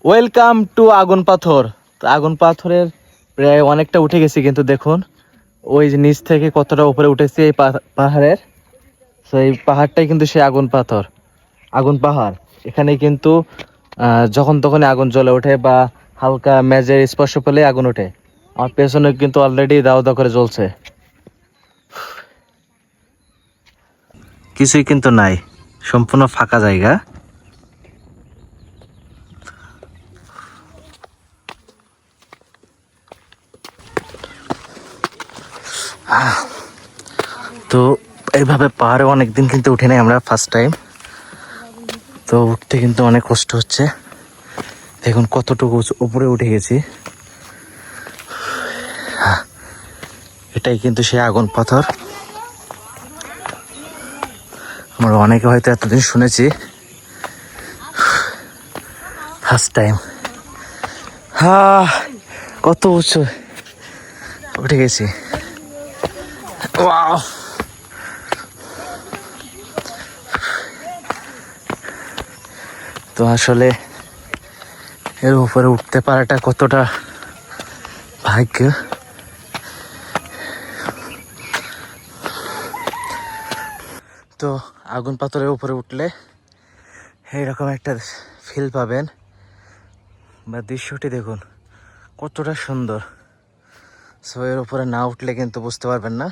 Welcome to আগুন পাথর। তো আগুন পাথরের প্রায় অনেকটা উঠে গেছি, কিন্তু দেখুন ওই যে নিচ থেকে কতটা উপরে উঠেছি এই পাহাড়ের। তো এই পাহাড়টাই কিন্তু সেই আগুন পাথর, আগুন পাহাড়। এখানে কিন্তু যখন তখন আগুন জ্বলে ওঠে বা হালকা মেজের স্পর্শ পেলে আগুন ওঠে। আমার পেছনে কিন্তু অলরেডি দাও দাও করে জ্বলছে, কিছুই কিন্তু নাই, সম্পূর্ণ ফাঁকা জায়গা। তো এইভাবে পাহাড়ে অনেকদিন কিন্তু উঠে নাই আমরা, ফার্স্ট টাইম। তো উঠতে কিন্তু অনেক কষ্ট হচ্ছে। দেখুন কতটুকু উপরে উঠে গেছি। এটাই কিন্তু সেই আগুন পাথর। আমরা অনেকে হয়তো এতদিন শুনেছি, ফার্স্ট টাইম। কত উঁচু উঠে গেছি। ওয়াও! তো আসলে এর উপরে উঠতে পারাটা কতটা ভাগ্য। তো আগুন পাথরের উপরে উঠলে এইরকম একটা ফিল পাবেন, বা দৃশ্যটি দেখুন কতটা সুন্দর। সো এর উপরে না উঠলে কিন্তু বুঝতে পারবেন না।